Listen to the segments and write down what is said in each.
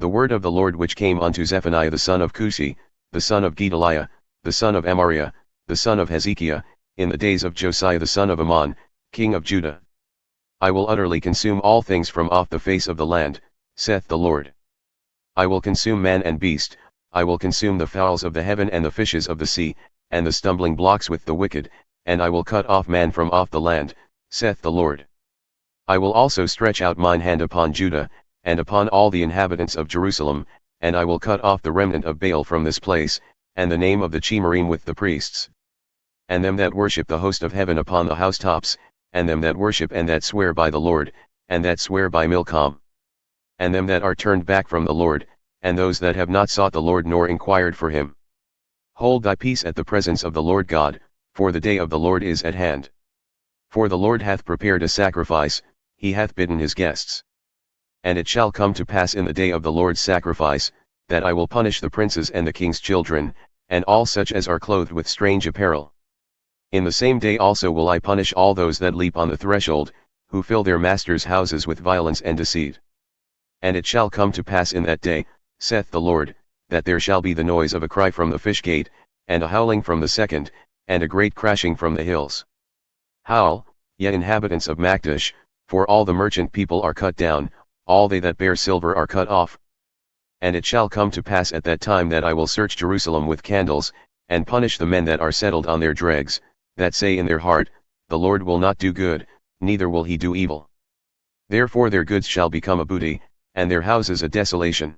The word of the Lord which came unto Zephaniah the son of Cushi, the son of Gedaliah, the son of Amariah, the son of Hezekiah, in the days of Josiah the son of Ammon, king of Judah. I will utterly consume all things from off the face of the land, saith the Lord. I will consume man and beast, I will consume the fowls of the heaven and the fishes of the sea, and the stumbling blocks with the wicked, and I will cut off man from off the land, saith the Lord. I will also stretch out mine hand upon Judah, and upon all the inhabitants of Jerusalem, and I will cut off the remnant of Baal from this place, and the name of the Chimarim with the priests. And them that worship the host of heaven upon the housetops, and them that worship and that swear by the Lord, and that swear by Milcom. And them that are turned back from the Lord, and those that have not sought the Lord nor inquired for him. Hold thy peace at the presence of the Lord God, for the day of the Lord is at hand. For the Lord hath prepared a sacrifice, he hath bidden his guests. And it shall come to pass in the day of the Lord's sacrifice, that I will punish the princes and the king's children, and all such as are clothed with strange apparel. In the same day also will I punish all those that leap on the threshold, who fill their masters' houses with violence and deceit. And it shall come to pass in that day, saith the Lord, that there shall be the noise of a cry from the fish gate, and a howling from the second, and a great crashing from the hills. Howl, ye inhabitants of Makdash, for all the merchant people are cut down, all they that bear silver are cut off. And it shall come to pass at that time that I will search Jerusalem with candles, and punish the men that are settled on their dregs, that say in their heart, the Lord will not do good, neither will he do evil. Therefore their goods shall become a booty, and their houses a desolation.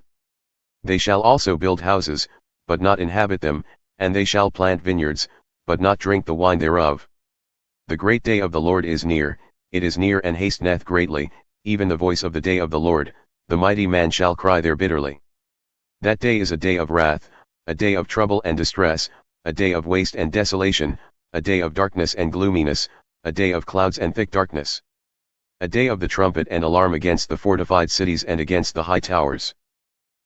They shall also build houses, but not inhabit them, and they shall plant vineyards, but not drink the wine thereof. The great day of the Lord is near, it is near and hasteneth greatly, even the voice of the day of the Lord, the mighty man shall cry there bitterly. That day is a day of wrath, a day of trouble and distress, a day of waste and desolation, a day of darkness and gloominess, a day of clouds and thick darkness. A day of the trumpet and alarm against the fortified cities and against the high towers.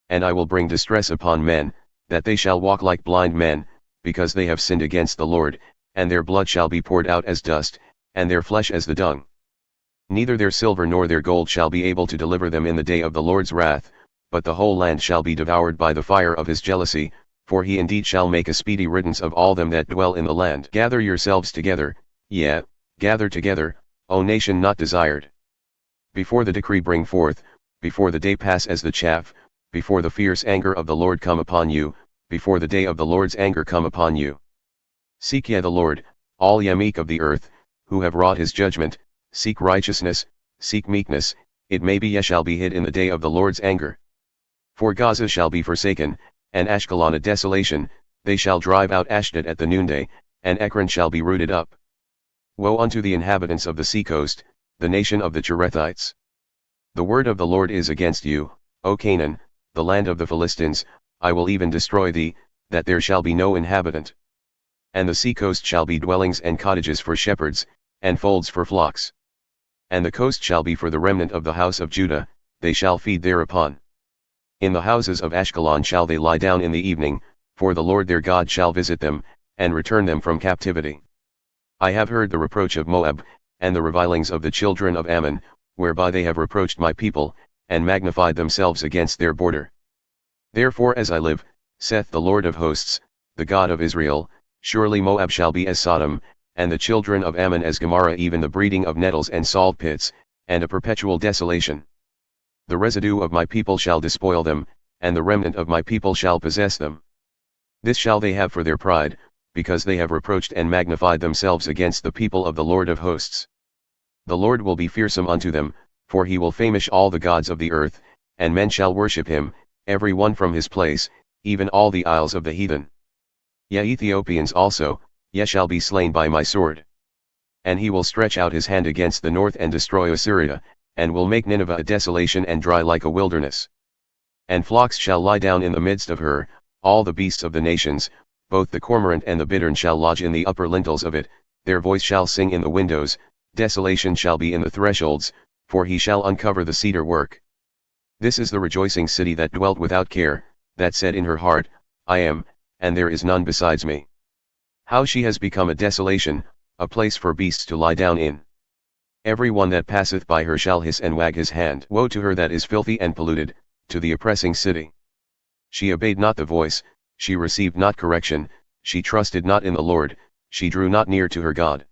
And I will bring distress upon men, that they shall walk like blind men, because they have sinned against the Lord, and their blood shall be poured out as dust, and their flesh as the dung. Neither their silver nor their gold shall be able to deliver them in the day of the Lord's wrath, but the whole land shall be devoured by the fire of his jealousy, for he indeed shall make a speedy riddance of all them that dwell in the land. Gather yourselves together, yea, gather together, O nation not desired. Before the decree bring forth, before the day pass as the chaff, before the fierce anger of the Lord come upon you, before the day of the Lord's anger come upon you. Seek ye the Lord, all ye meek of the earth, who have wrought his judgment, seek righteousness, seek meekness, it may be ye shall be hid in the day of the Lord's anger. For Gaza shall be forsaken, and Ashkelon a desolation, they shall drive out Ashdod at the noonday, and Ekron shall be rooted up. Woe unto the inhabitants of the seacoast, the nation of the Cherethites. The word of the Lord is against you, O Canaan, the land of the Philistines, I will even destroy thee, that there shall be no inhabitant. And the seacoast shall be dwellings and cottages for shepherds, and folds for flocks. And the coast shall be for the remnant of the house of Judah, they shall feed thereupon. In the houses of Ashkelon shall they lie down in the evening, for the Lord their God shall visit them, and return them from captivity. I have heard the reproach of Moab, and the revilings of the children of Ammon, whereby they have reproached my people, and magnified themselves against their border. Therefore as I live, saith the Lord of hosts, the God of Israel, surely Moab shall be as Sodom, and the children of Ammon as Gomorrah, even the breeding of nettles and salt pits, and a perpetual desolation. The residue of my people shall despoil them, and the remnant of my people shall possess them. This shall they have for their pride, because they have reproached and magnified themselves against the people of the Lord of hosts. The Lord will be fearsome unto them, for he will famish all the gods of the earth, and men shall worship him, every one from his place, even all the isles of the heathen. Ye Ethiopians also, ye shall be slain by my sword. And he will stretch out his hand against the north and destroy Assyria, and will make Nineveh a desolation and dry like a wilderness. And flocks shall lie down in the midst of her, all the beasts of the nations, both the cormorant and the bittern shall lodge in the upper lintels of it, their voice shall sing in the windows, desolation shall be in the thresholds, for he shall uncover the cedar work. This is the rejoicing city that dwelt without care, that said in her heart, I am, and there is none besides me. How she has become a desolation, a place for beasts to lie down in. Every one that passeth by her shall hiss and wag his hand. Woe to her that is filthy and polluted, to the oppressing city. She obeyed not the voice, she received not correction, she trusted not in the Lord, she drew not near to her God.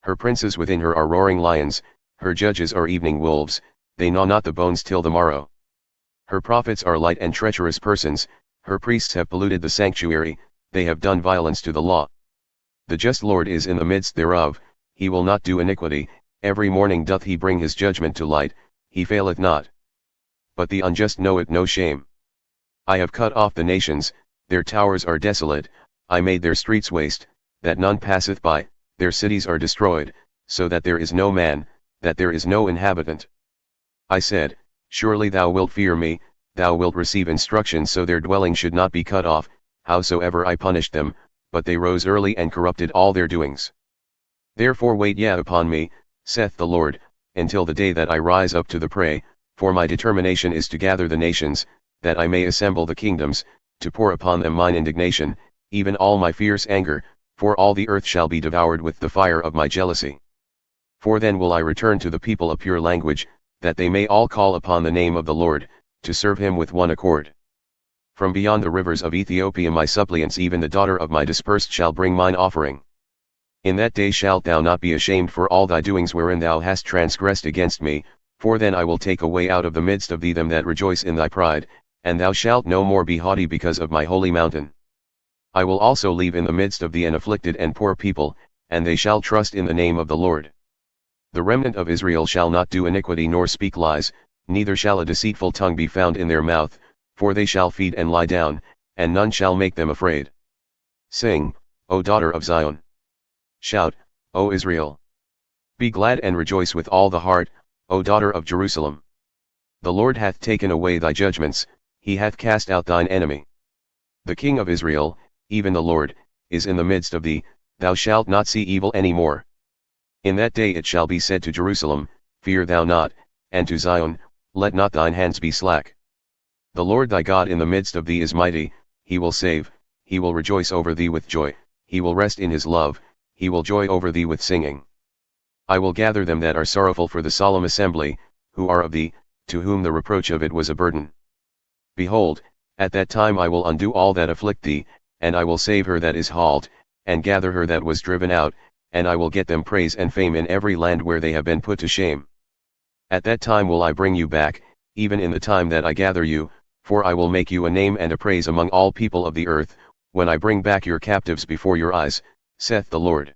Her princes within her are roaring lions, her judges are evening wolves, they gnaw not the bones till the morrow. Her prophets are light and treacherous persons, her priests have polluted the sanctuary, they have done violence to the law. The just Lord is in the midst thereof, he will not do iniquity, every morning doth he bring his judgment to light, he faileth not. But the unjust know it no shame. I have cut off the nations, their towers are desolate, I made their streets waste, that none passeth by, their cities are destroyed, so that there is no man, that there is no inhabitant. I said, surely thou wilt fear me, thou wilt receive instruction so their dwelling should not be cut off, howsoever I punished them, but they rose early and corrupted all their doings. Therefore wait ye upon me, saith the Lord, until the day that I rise up to the prey, for my determination is to gather the nations, that I may assemble the kingdoms, to pour upon them mine indignation, even all my fierce anger, for all the earth shall be devoured with the fire of my jealousy. For then will I return to the people a pure language, that they may all call upon the name of the Lord, to serve him with one accord. From beyond the rivers of Ethiopia my suppliants, even the daughter of my dispersed, shall bring mine offering. In that day shalt thou not be ashamed for all thy doings wherein thou hast transgressed against me, for then I will take away out of the midst of thee them that rejoice in thy pride, and thou shalt no more be haughty because of my holy mountain. I will also leave in the midst of thee an afflicted and poor people, and they shall trust in the name of the Lord. The remnant of Israel shall not do iniquity nor speak lies, neither shall a deceitful tongue be found in their mouth, for they shall feed and lie down, and none shall make them afraid. Sing, O daughter of Zion. Shout, O Israel. Be glad and rejoice with all the heart, O daughter of Jerusalem. The Lord hath taken away thy judgments, he hath cast out thine enemy. The King of Israel, even the Lord, is in the midst of thee, thou shalt not see evil any more. In that day it shall be said to Jerusalem, fear thou not, and to Zion, let not thine hands be slack. The Lord thy God in the midst of thee is mighty, he will save, he will rejoice over thee with joy, he will rest in his love, he will joy over thee with singing. I will gather them that are sorrowful for the solemn assembly, who are of thee, to whom the reproach of it was a burden. Behold, at that time I will undo all that afflict thee, and I will save her that is hauled, and gather her that was driven out, and I will get them praise and fame in every land where they have been put to shame. At that time will I bring you back, even in the time that I gather you, for I will make you a name and a praise among all people of the earth, when I bring back your captives before your eyes, saith the Lord.